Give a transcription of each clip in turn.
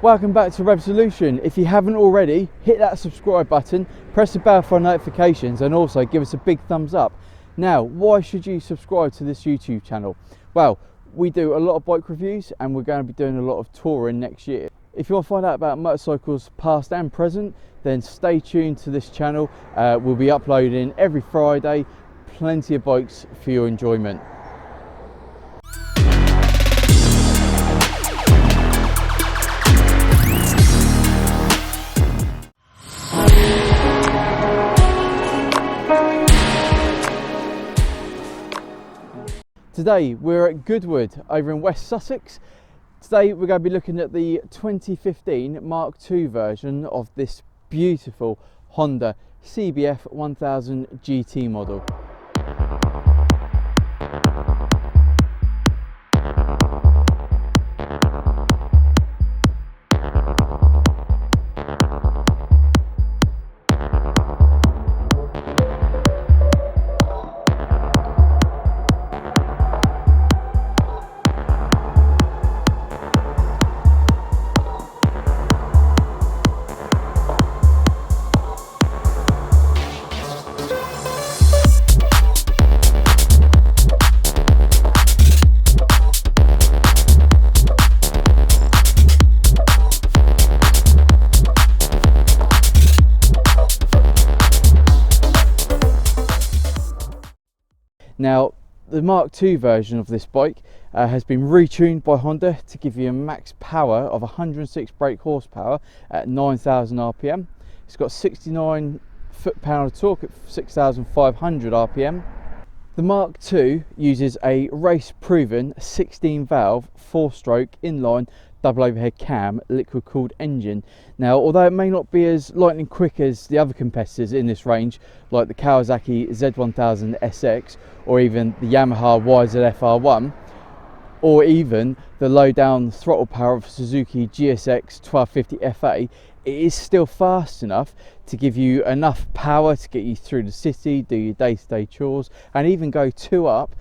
Welcome back to Rev Solution. If you haven't already, hit that subscribe button, press the bell for notifications, and also give us a big thumbs up. Now, why should you subscribe to this YouTube channel? Well, we do a lot of bike reviews and we're going to be doing a lot of touring next year. If you want to find out about motorcycles past and present, then stay tuned to this channel. We'll be uploading every Friday, plenty of bikes for your enjoyment. Today we're at Goodwood over in West Sussex. Today we're going to be looking at the 2015 Mark II version of this beautiful Honda CBF1000 GT model. Now, the Mark II version of this bike has been retuned by Honda to give you a max power of 106 brake horsepower at 9,000 RPM. It's got 69 foot-pound of torque at 6,500 RPM. The Mark II uses a race-proven 16-valve, 4-stroke inline double overhead cam liquid cooled engine. Now, although it may not be as lightning quick as the other competitors in this range, like the Kawasaki Z1000 SX or even the Yamaha YZF R1, or even the low down throttle power of Suzuki GSX 1250 FA, it is still fast enough to give you enough power to get you through the city, do your day-to-day chores, and even go two up,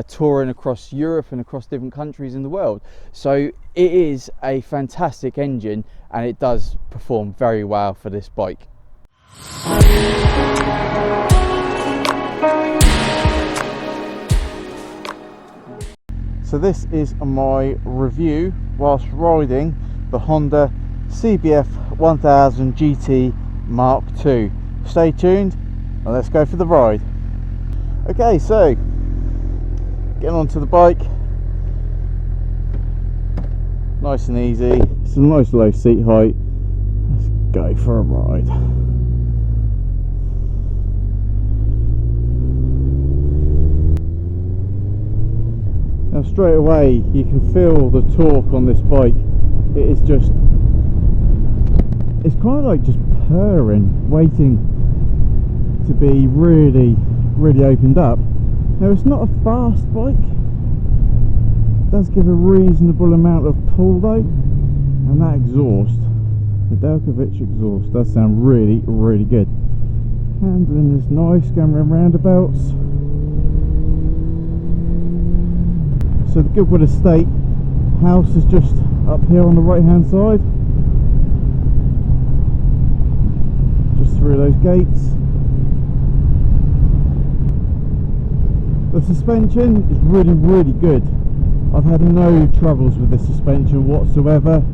touring across Europe and across different countries in the world. So it is a fantastic engine and it does perform very well for this bike. So this is my review whilst riding the Honda CBF1000 GT Mark II. Stay tuned and let's go for the ride. Okay, so getting onto the bike, nice and easy. It's a nice low seat height. Let's go for a ride. Now straight away you can feel the torque on this bike. It is just, it's kind of like just purring, waiting to be really opened up. Now it's not a fast bike, it does give a reasonable amount of pull though, and that exhaust, the Delkovich exhaust, does sound really good. Handling is nice, going around roundabouts. So the Goodwood estate house is just up here on the right hand side, just through those gates. The suspension is really good. I've had no troubles with the suspension whatsoever.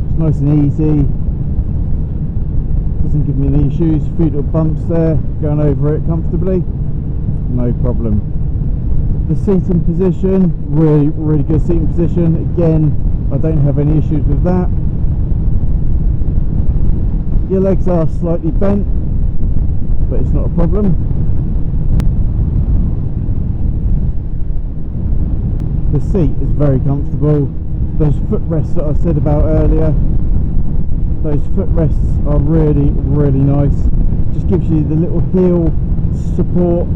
It's nice and easy, doesn't give me any issues. A few little bumps there, going over it comfortably, no problem. The seating position, really good seating position. Again, I don't have any issues with that. Your legs are slightly bent, but it's not a problem. The seat is very comfortable. Those footrests that I said about earlier, those footrests are really nice. Just gives you the little heel support,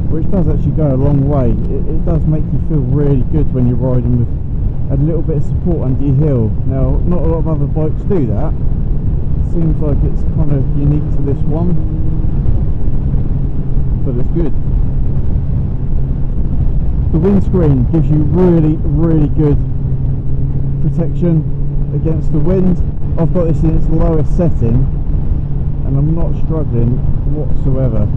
which does actually go a long way. It does make you feel really good when you're riding with a little bit of support under your heel. Now, not a lot of other bikes do that. Seems like it's kind of unique to this one, but it's good. The windscreen gives you really good protection. against the wind. I've got this in its lowest setting and I'm not struggling whatsoever.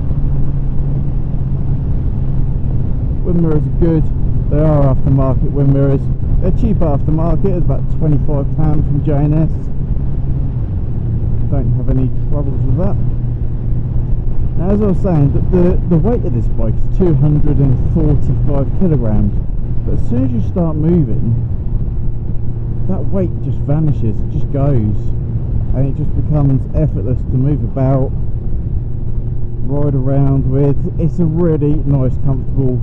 Wind mirrors are good. They are aftermarket wind mirrors. They're cheap aftermarket. It's about £25 from J&S. Don't have any troubles with that. Now, as I was saying, the weight of this bike is 245 kilograms, but as soon as you start moving, that weight just vanishes, it just goes, and it just becomes effortless to move about, ride around with. It's a really nice, comfortable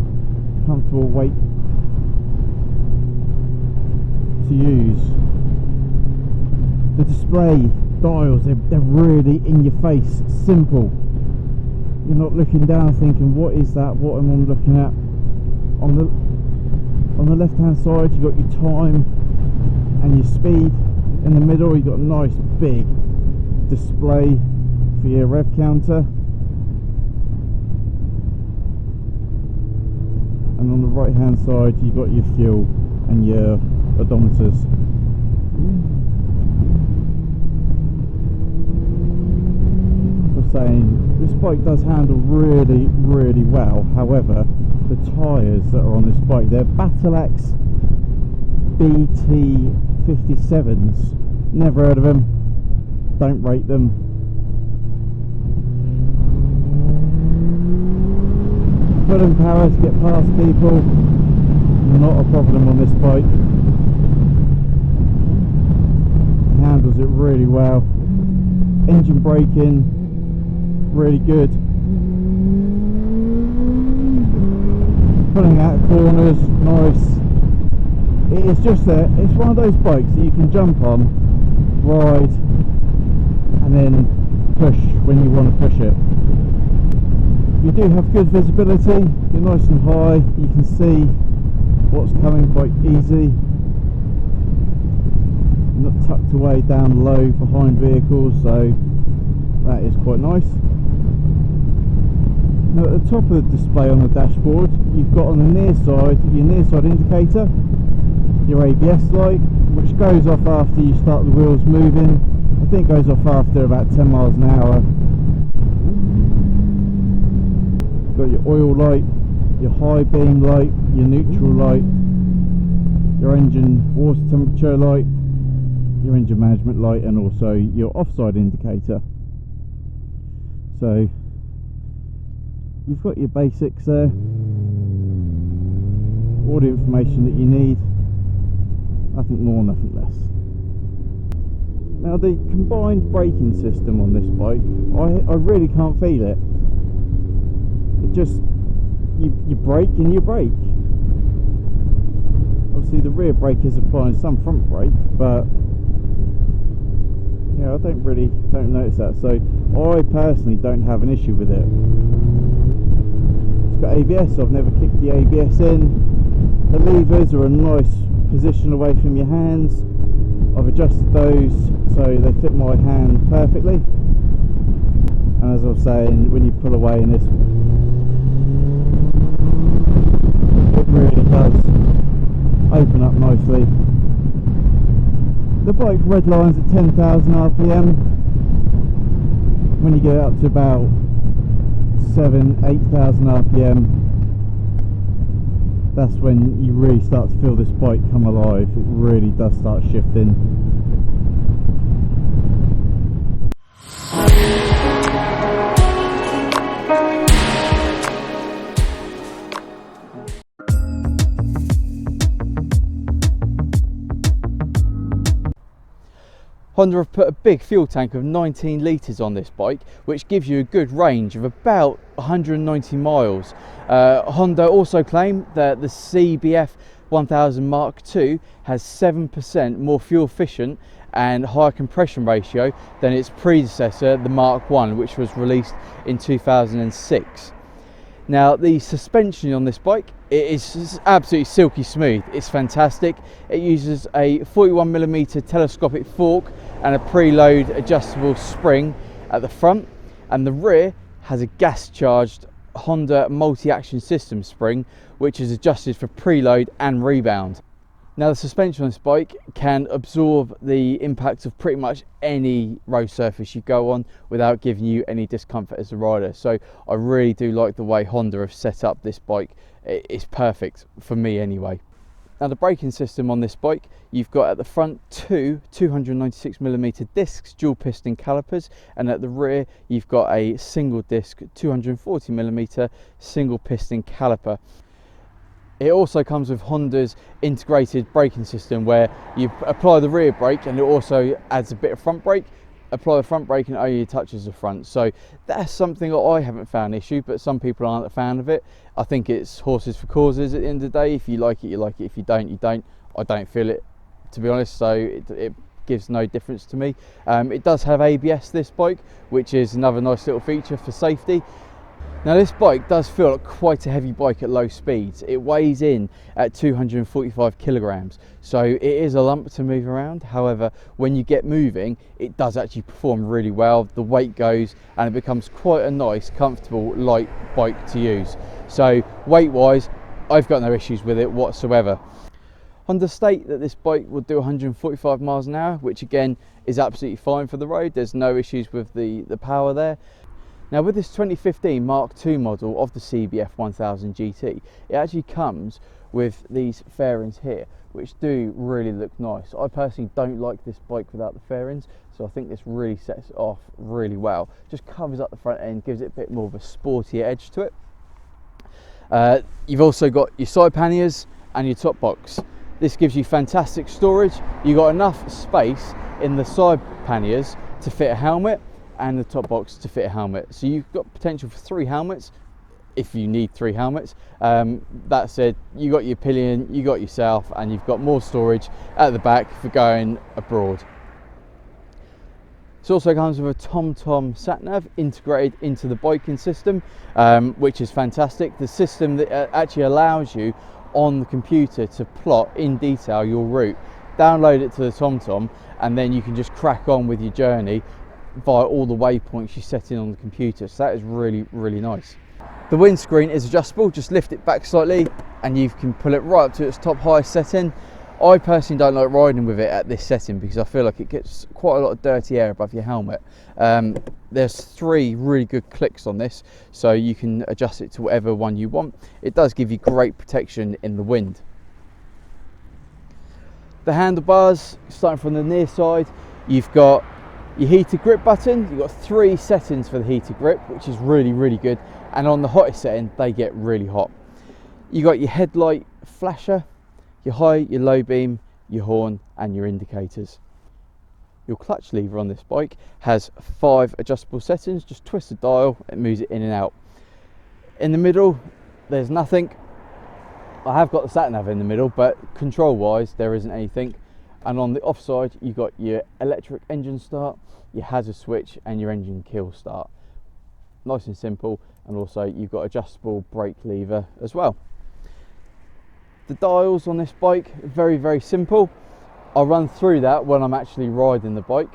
weight to use. The display dials, they're really in your face, simple. You're not looking down thinking, what is that, what am I looking at? On the left hand side you've got your time and your speed. In the middle you've got a nice big display for your rev counter, and on the right hand side you've got your fuel and your odometers. Saying this bike does handle really well. However, the tyres that are on this bike, they're Battleax BT57s. Never heard of them, don't rate them. Pulling power to get past people, not a problem on this bike. Handles it really well. Engine braking, really good. Pulling out corners, nice. It's just it's one of those bikes that you can jump on, ride, and then push when you want to push it. You do have good visibility, you're nice and high, you can see what's coming quite easy. You're not tucked away down low behind vehicles, so that is quite nice. Now at the top of the display on the dashboard, you've got on the near side your near side indicator, your ABS light, which goes off after you start the wheels moving. I think it goes off after about 10 miles an hour. You've got your oil light, your high beam light, your neutral light, your engine water temperature light, your engine management light, and also your offside indicator. So you've got your basics there, all the information that you need, nothing more, nothing less. Now the combined braking system on this bike, I really can't feel it. It just, you brake and you brake. Obviously the rear brake is applying some front brake, but yeah, I don't notice that, so I personally don't have an issue with it. It's got ABS, I've never kicked the ABS in. The levers are a nice position away from your hands. I've adjusted those so they fit my hand perfectly. And as I was saying, when you pull away in this, it really does open up nicely. The bike redlines at 10,000 RPM. When you get up to about 8,000 RPM, that's when you really start to feel this bike come alive. It really does start shifting. Honda have put a big fuel tank of 19 litres on this bike, which gives you a good range of about 190 miles. Honda also claim that the CBF1000 Mark II has 7% more fuel efficient and higher compression ratio than its predecessor, the Mark I, which was released in 2006. Now the suspension on this bike, it is absolutely silky smooth. It's fantastic. It uses a 41mm telescopic fork and a preload adjustable spring at the front, and the rear has a gas charged Honda multi-action system spring, which is adjusted for preload and rebound. Now the suspension on this bike can absorb the impact of pretty much any road surface you go on without giving you any discomfort as a rider. So I really do like the way Honda have set up this bike. It's perfect for me anyway. Now the braking system on this bike, you've got at the front two 296mm discs, dual piston calipers, and at the rear you've got a single disc 240mm single piston caliper. It also comes with Honda's integrated braking system, where you apply the rear brake and it also adds a bit of front brake. Apply the front brake and it only touches the front. So that's something that I haven't found an issue, but some people aren't a fan of it. I think it's horses for causes at the end of the day. If you like it, you like it. If you don't, you don't. I don't feel it, to be honest, so it gives no difference to me. It does have ABS, this bike, which is another nice little feature for safety. Now this bike does feel like quite a heavy bike at low speeds. It weighs in at 245 kilograms, so it is a lump to move around. However, when you get moving, it does actually perform really well. The weight goes and it becomes quite a nice, comfortable, light bike to use. So weight wise, I've got no issues with it whatsoever. Honda state that this bike will do 145 miles an hour, which again is absolutely fine for the road. There's no issues with the power there. Now with this 2015 Mark II model of the CBF1000 GT, it actually comes with these fairings here, which do really look nice. I personally don't like this bike without the fairings, so I think this really sets it off really well. Just covers up the front end, gives it a bit more of a sporty edge to it. You've also got your side panniers and your top box. This gives you fantastic storage. You've got enough space in the side panniers to fit a helmet, and the top box to fit a helmet, so you've got potential for 3 helmets if you need 3 helmets. That said, you got your pillion, you got yourself, and you've got more storage at the back for going abroad. This also comes with a TomTom sat-nav integrated into the biking system, which is fantastic. The system that actually allows you on the computer to plot in detail your route. Download it to the TomTom and then you can just crack on with your journey via all the waypoints you set in on the computer. So that is really, really nice. The windscreen is adjustable. Just lift it back slightly and you can pull it right up to its top highest setting. I personally don't like riding with it at this setting because I feel like it gets quite a lot of dirty air above your helmet. There's 3 really good clicks on this, so you can adjust it to whatever one you want. It does give you great protection in the wind. The handlebars, starting from the near side, you've got your heated grip button. You've got 3 settings for the heated grip, which is really, really good. And on the hottest setting, they get really hot. You got your headlight flasher, your high, your low beam, your horn, and your indicators. Your clutch lever on this bike has 5 adjustable settings. Just twist the dial, it moves it in and out. In the middle, there's nothing. I have got the sat nav in the middle, but control wise, there isn't anything. And on the offside, you've got your electric engine start, your hazard switch, and your engine kill start. Nice and simple. And also you've got adjustable brake lever as well. The dials on this bike, very, very simple. I'll run through that when I'm actually riding the bike.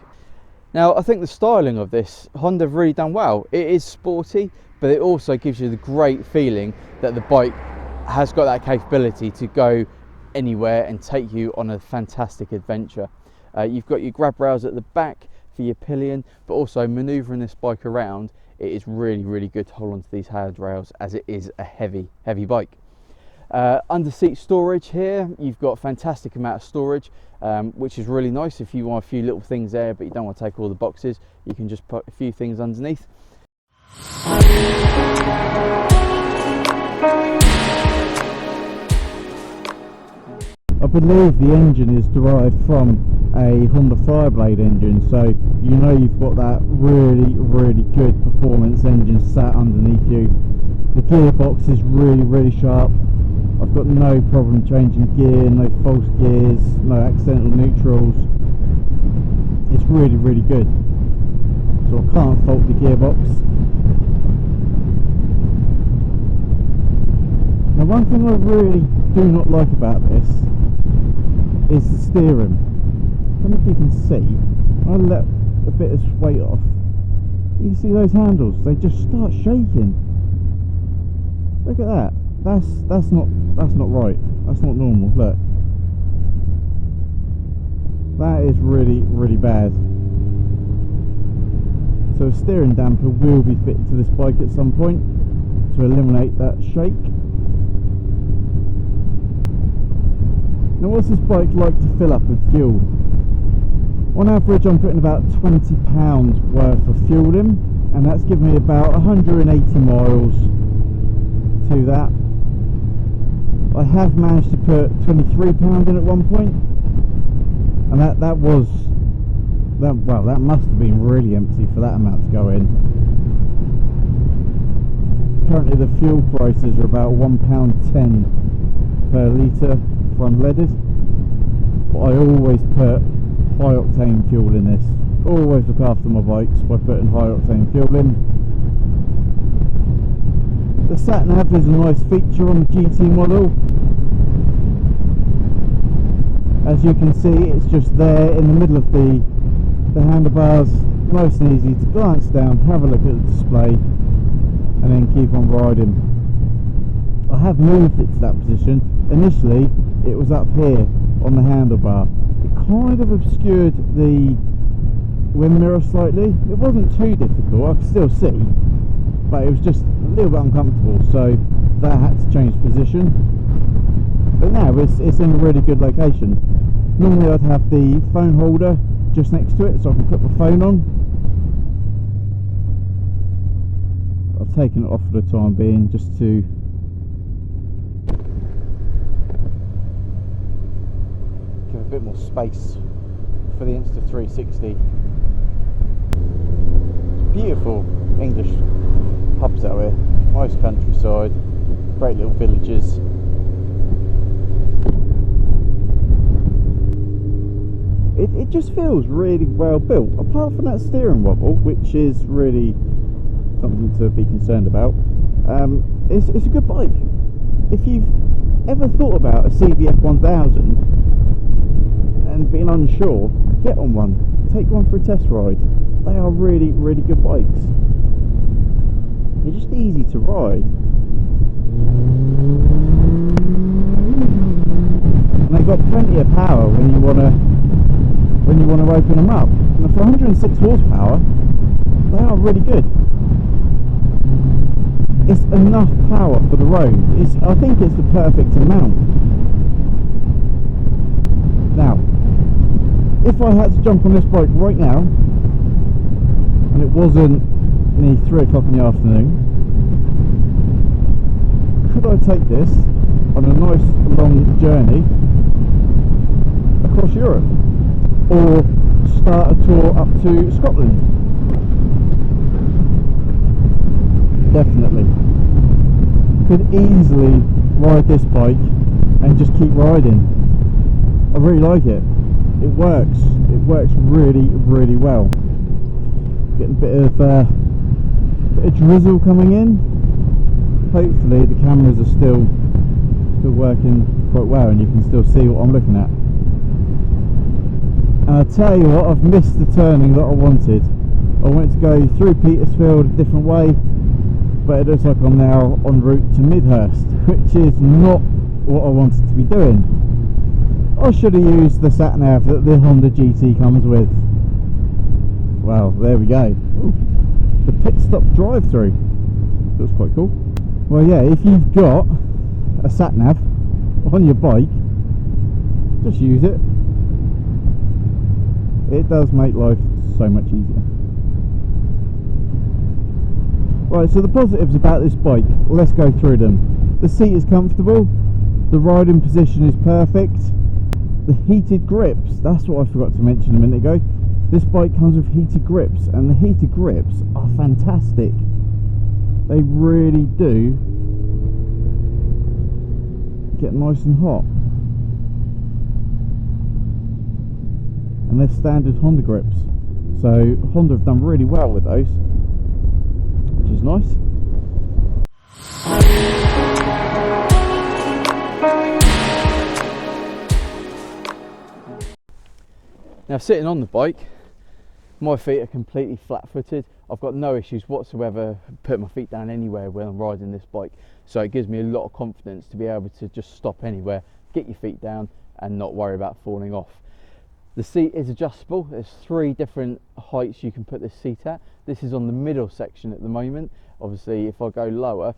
Now, I think the styling of this, Honda have really done well. It is sporty, but it also gives you the great feeling that the bike has got that capability to go anywhere and take you on a fantastic adventure. You've got your grab rails at the back for your pillion, but also manoeuvring this bike around, it is really, really good to hold onto these handrails as it is a heavy bike. Under seat storage here, you've got a fantastic amount of storage, which is really nice. If you want a few little things there but you don't want to take all the boxes, you can just put a few things underneath. I believe the engine is derived from a Honda Fireblade engine, so you know you've got that really, really good performance engine sat underneath you. The gearbox is really, really sharp. I've got no problem changing gear, no false gears, no accidental neutrals. It's really, really good. So I can't fault the gearbox. Now, one thing I really do not like about this is the steering. I don't know if you can see. I let a bit of weight off. You can see those handles, they just start shaking. Look at that. That's not right. That's not normal. Look. That is really, really bad. So a steering damper will be fitted to this bike at some point to eliminate that shake. Now what's this bike like to fill up with fuel? On average I'm putting about £20 worth of fuel in, and that's given me about 180 miles to that. I have managed to put £23 in at one point, and that must have been really empty for that amount to go in. Currently the fuel prices are about £1.10 per litre for unleaded, but I always put high octane fuel in this. Always look after my bikes by putting high octane fuel in. The sat nav is a nice feature on the GT model. As you can see, it's just there in the middle of the handlebars, nice and easy to glance down, have a look at the display, and then keep on riding. I have moved it to that position. Initially it was up here on the handlebar. It kind of obscured the wind mirror slightly. It wasn't too difficult, I could still see, but it was just a little bit uncomfortable, so that had to change position. But now it's in a really good location. Normally I'd have the phone holder just next to it so I can put my phone on. I've taken it off for the time being just to give a bit more space for the Insta360. Beautiful English pubs out here, nice countryside, great little villages. It just feels really well built, apart from that steering wobble, which is really something to be concerned about. It's a good bike. If you've ever thought about a CBF1000 and been unsure, get on one, take one for a test ride. They are really, really good bikes. They're just easy to ride, and they've got plenty of power when you want to open them up. And for 106 horsepower, they are really good. It's enough power for the road. I think it's the perfect amount. Now, if I had to jump on this bike right now, and it wasn't nearly 3 o'clock in the afternoon, could I take this on a nice long journey across Europe, or start a tour up to Scotland? Definitely. Could easily ride this bike and just keep riding. I really like it. It works really, really well. Getting a bit of drizzle coming in. Hopefully the cameras are still working quite well and you can still see what I'm looking at. And I tell you what, I've missed the turning that I wanted. I wanted to go through Petersfield a different way, but it looks like I'm now en route to Midhurst, which is not what I wanted to be doing. I should have used the sat nav that the Honda GT comes with. Well, there we go. Ooh, the pit stop drive through. Looks quite cool. Well, yeah, if you've got a sat nav on your bike, just use it. It does make life so much easier. Right, so the positives about this bike, let's go through them. The seat is comfortable, the riding position is perfect, the heated grips, that's what I forgot to mention a minute ago. This bike comes with heated grips, and the heated grips are fantastic. They really do get nice and hot. And they're standard Honda grips, so Honda have done really well with those, which is nice. Now, sitting on the bike, my feet are completely flat-footed. I've got no issues whatsoever putting my feet down anywhere when I'm riding this bike, so it gives me a lot of confidence to be able to just stop anywhere, get your feet down and not worry about falling off. The seat is adjustable. There's 3 different heights you can put this seat at. This is on the middle section at the moment. Obviously, if I go lower,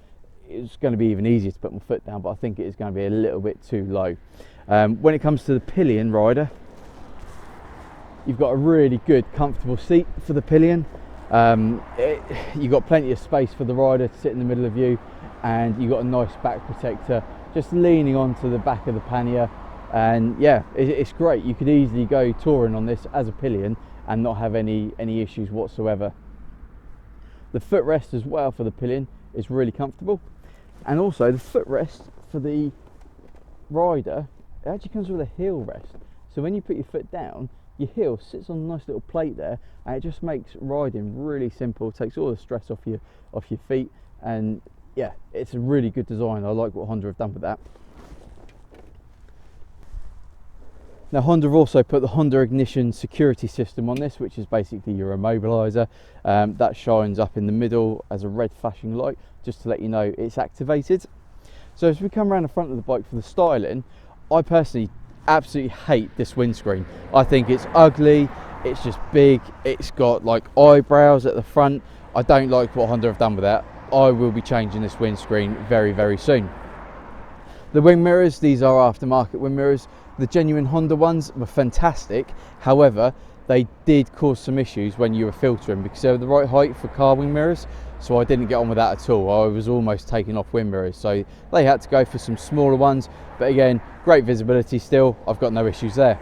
it's going to be even easier to put my foot down, but I think it is going to be a little bit too low. When it comes to the pillion rider, you've got a really good, comfortable seat for the pillion. You've got plenty of space for the rider to sit in the middle of you, and you've got a nice back protector just leaning onto the back of the pannier. And yeah, it's great. You could easily go touring on this as a pillion and not have any issues whatsoever. The footrest as well for the pillion is really comfortable, and also the footrest for the rider, it actually comes with a heel rest. So when you put your foot down, your heel sits on a nice little plate there, and it just makes riding really simple, takes all the stress off your feet. And yeah, it's a really good design. I like what Honda have done with that. Now, Honda have also put the Honda Ignition security system on this, which is basically your immobiliser. That shines up in the middle as a red flashing light, just to let you know it's activated. So as we come around the front of the bike for the styling, I personally absolutely hate this windscreen. I think it's ugly, it's just big, it's got like eyebrows at the front. I don't like what Honda have done with that. I will be changing this windscreen very, very soon. The wing mirrors, these are aftermarket wing mirrors. The genuine Honda ones were fantastic. However, they did cause some issues when you were filtering because they were the right height for car wing mirrors. So I didn't get on with that at all. I was almost taking off wing mirrors. So they had to go for some smaller ones. But again, great visibility still. I've got no issues there.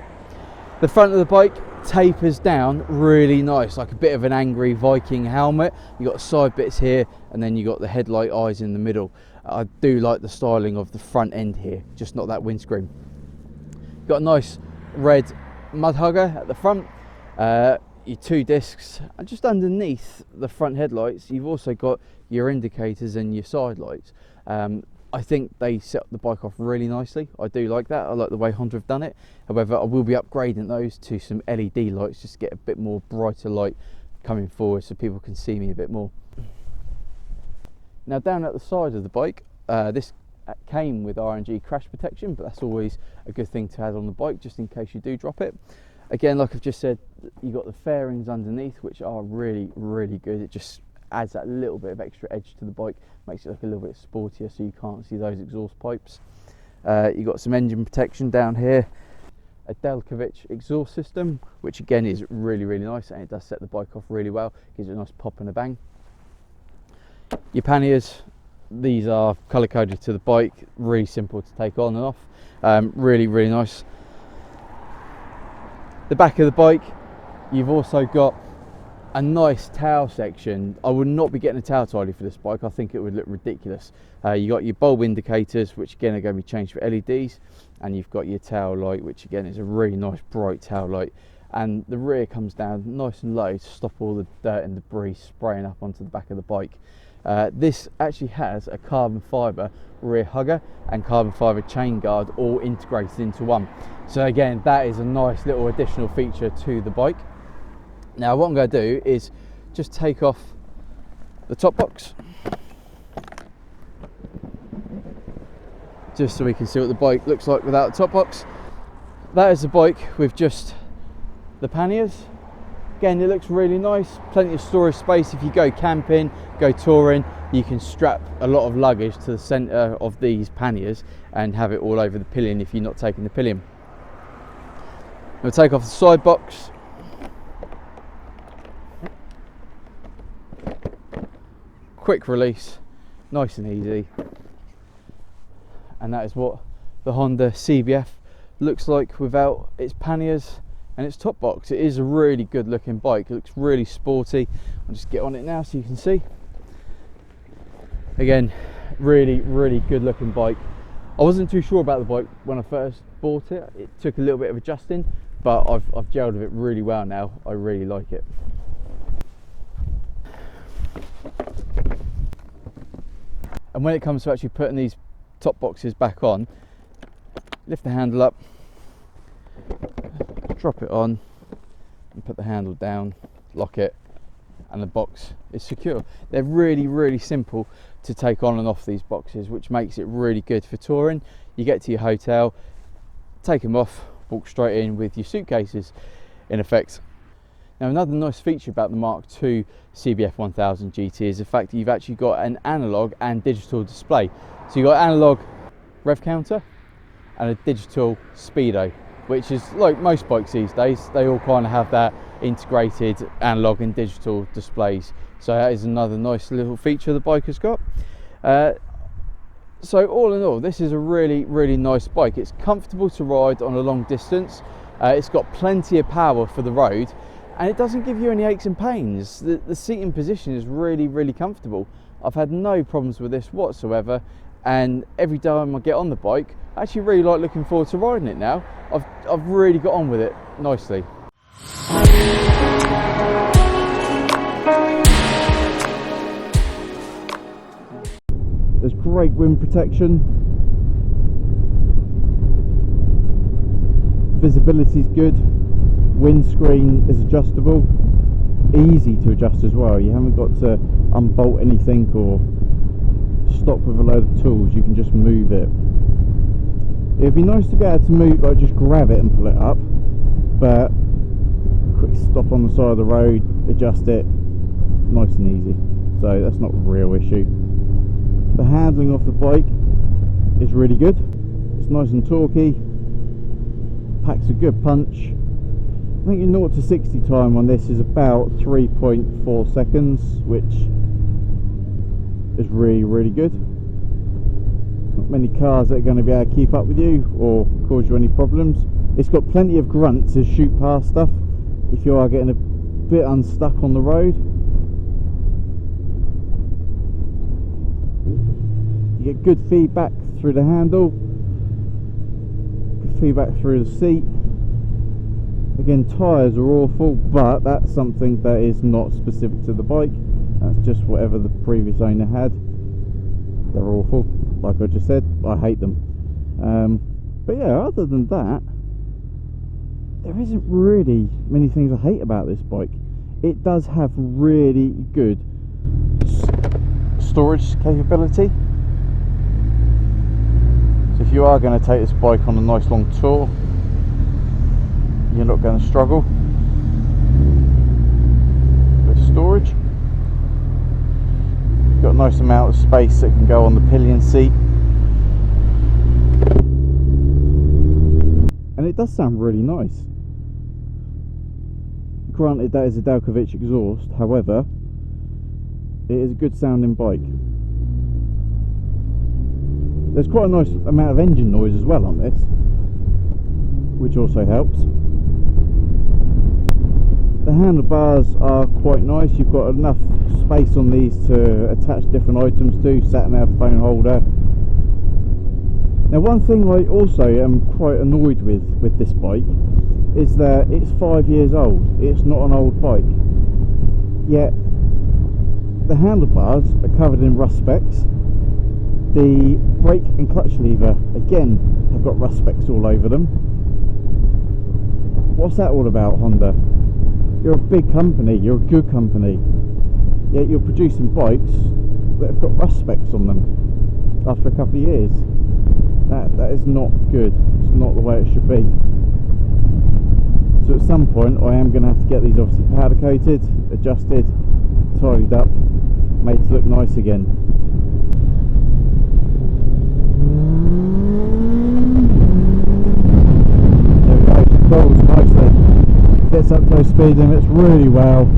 The front of the bike tapers down really nice, like a bit of an angry Viking helmet. You got side bits here, and then you got the headlight eyes in the middle. I do like the styling of the front end here, just not that windscreen. Got a nice red mud hugger at the front, your 2 discs, and just underneath the front headlights you've also got your indicators and your side lights. I think they set the bike off really nicely. I do like that. I like the way Honda have done it. However, I will be upgrading those to some LED lights just to get a bit more brighter light coming forward so people can see me a bit more. Now, down at the side of the bike, this came with RNG crash protection, but that's always a good thing to add on the bike just in case you do drop it. Again, like I've just said, you got the fairings underneath, which are really, really good. It just adds that little bit of extra edge to the bike, makes it look a little bit sportier so you can't see those exhaust pipes. You've got some engine protection down here, a Delkovich exhaust system, which again is really, really nice, and it does set the bike off really well, gives it a nice pop and a bang. Your panniers, these are colour coded to the bike, really simple to take on and off, really, really nice. The back of the bike, you've also got a nice tail section. I would not be getting a tail tidy for this bike. I think it would look ridiculous. You got your bulb indicators, which again are going to be changed for LEDs, and you've got your tail light, which again is a really nice bright tail light. And the rear comes down nice and low to stop all the dirt and debris spraying up onto the back of the bike. This actually has a carbon fibre rear hugger and carbon fibre chain guard all integrated into one. So again, that is a nice little additional feature to the bike. Now what I'm going to do is just take off the top box, just so we can see what the bike looks like without the top box. That is the bike with just the panniers. Again, it looks really nice, plenty of storage space. If you go camping, go touring, you can strap a lot of luggage to the centre of these panniers and have it all over the pillion if you're not taking the pillion. We'll take off the side box. Quick release, nice and easy, and that is what the Honda CBF looks like without its panniers and its top box. It is a really good looking bike. It looks really sporty. I'll just get on it now so you can see. Again, really, really good looking bike. I wasn't too sure about the bike when I first bought it. It took a little bit of adjusting, but I've gelled with it really well now. I really like it. And when it comes to actually putting these top boxes back on, lift the handle up, drop it on, and put the handle down, lock it, and the box is secure. They're really, really simple to take on and off these boxes, which makes it really good for touring. You get to your hotel, take them off, walk straight in with your suitcases in effect. Now, another nice feature about the Mark II CBF1000 GT is the fact that you've actually got an analog and digital display. So you've got analog rev counter and a digital speedo, which is like most bikes these days. They all kind of have that integrated analog and digital displays. So that is another nice little feature the bike has got. So all in all, this is a really nice bike. It's comfortable to ride on a long distance. It's got plenty of power for the road, and it doesn't give you any aches and pains. The seating position is really comfortable. I've had no problems with this whatsoever, and every time I get on the bike, I actually really like looking forward to riding it now. I've really got on with it nicely. There's great wind protection. Visibility is good. Windscreen is adjustable. Easy to adjust as well. You haven't got to unbolt anything or stop with a load of tools. You can just move it. It'd be nice to be able to move, like just grab it and pull it up, but quick stop on the side of the road, adjust it, nice and easy. So that's not a real issue. The handling of the bike is really good. It's nice and torquey, packs a good punch. I think your 0 to 60 time on this is about 3.4 seconds, which is really good. Not many cars that are going to be able to keep up with you or cause you any problems. It's got plenty of grunt to shoot past stuff if you are getting a bit unstuck on the road. You get good feedback through the handle, good feedback through the seat. Again, tyres are awful, but that's something that is not specific to the bike. That's just whatever the previous owner had. They're awful, like I just said. I hate them. But yeah, other than that, there isn't really many things I hate about this bike. It does have really good storage capability. So if you are going to take this bike on a nice long tour, you're not going to struggle with storage. Got a nice amount of space that can go on the pillion seat, and it does sound really nice. Granted, that is a Delkovich exhaust, however, it is a good sounding bike. There's quite a nice amount of engine noise as well on this, which also helps. The handlebars are quite nice. You've got enough space on these to attach different items to, sat-nav, phone holder. Now, one thing I also am quite annoyed with this bike is that it's 5 years old. It's not an old bike, yet the handlebars are covered in rust specks. The brake and clutch lever, again, have got rust specks all over them. What's that all about, Honda? You're a big company, you're a good company, yet you're producing bikes that have got rust specks on them after a couple of years. That is not good. It's not the way it should be. So at some point I am going to have to get these obviously powder coated, adjusted, tidied up, made to look nice again. There we go, she pulls nicely, gets up to those speed limits really well.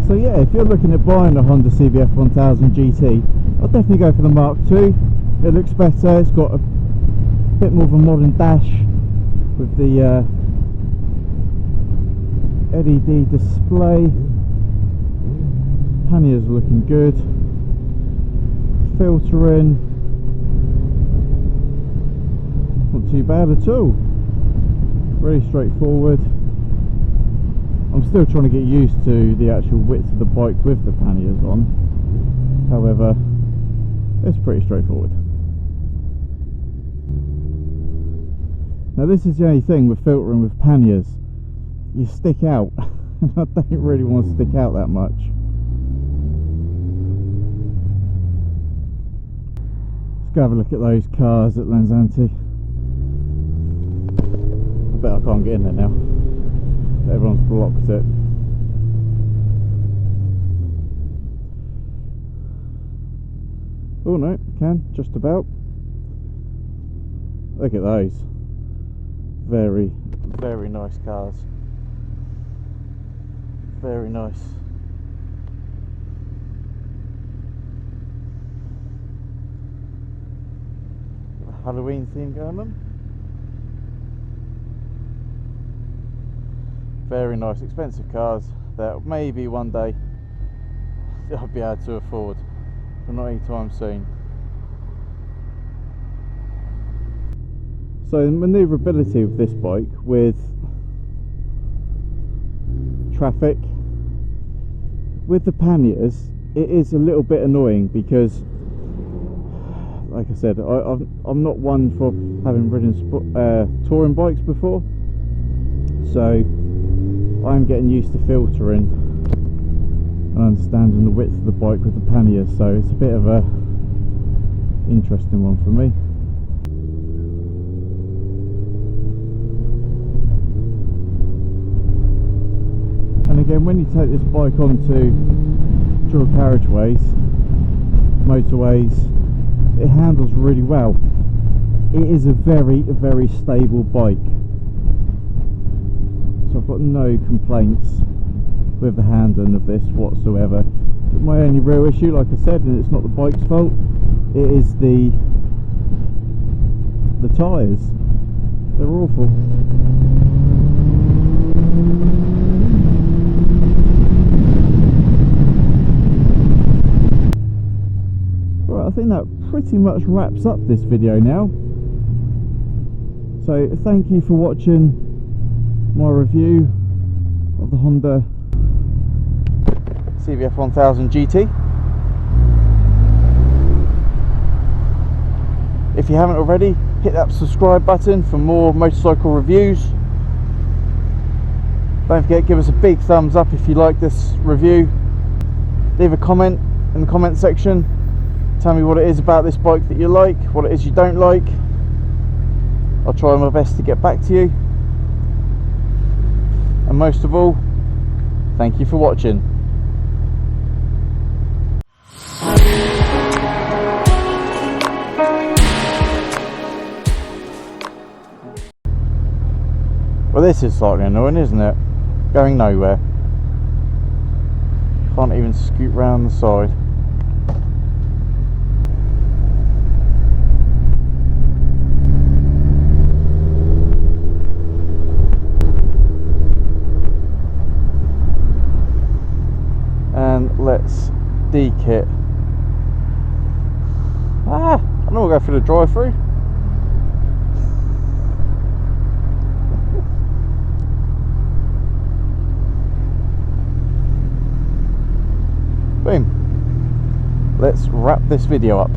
So yeah, if you're looking at buying a Honda CBF1000 GT, I'll definitely go for the Mark II. It looks better, it's got a bit more of a modern dash with the LED display. Panniers are looking good. Filtering, not too bad at all. Really straightforward. I'm still trying to get used to the actual width of the bike with the panniers on. However, it's pretty straightforward. Now this is the only thing with filtering with panniers. You stick out. I don't really want to stick out that much. Let's go have a look at those cars at Lanzanti. I bet I can't get in there now. Everyone's blocked it. Oh no, can, just about. Look at those. Very, very nice cars. Very nice. Got a Halloween theme going on. Very nice, expensive cars that maybe one day I'll be able to afford, but not anytime soon. So the manoeuvrability of this bike with traffic, with the panniers, it is a little bit annoying because, like I said, I'm not one for having ridden touring bikes before, so I'm getting used to filtering and understanding the width of the bike with the panniers, so it's a bit of a interesting one for me. And again, when you take this bike onto dual carriageways, motorways, it handles really well. It is a very, very stable bike. So I've got no complaints with the handling of this whatsoever. But my only real issue, like I said, and it's not the bike's fault, it is the tyres. They're awful. Right, I think that pretty much wraps up this video now. So thank you for watching my review of the Honda CBF1000 GT. If you haven't already, hit that subscribe button for more motorcycle reviews. Don't forget, give us a big thumbs up if you like this review. Leave a comment in the comment section. Tell me what it is about this bike that you like, what it is you don't like. I'll try my best to get back to you. And most of all, thank you for watching. Well, this is slightly annoying, isn't it? Going nowhere. Can't even scoot round the side. And let's de-kit. I know we'll go through the drive-through. Boom. Let's wrap this video up.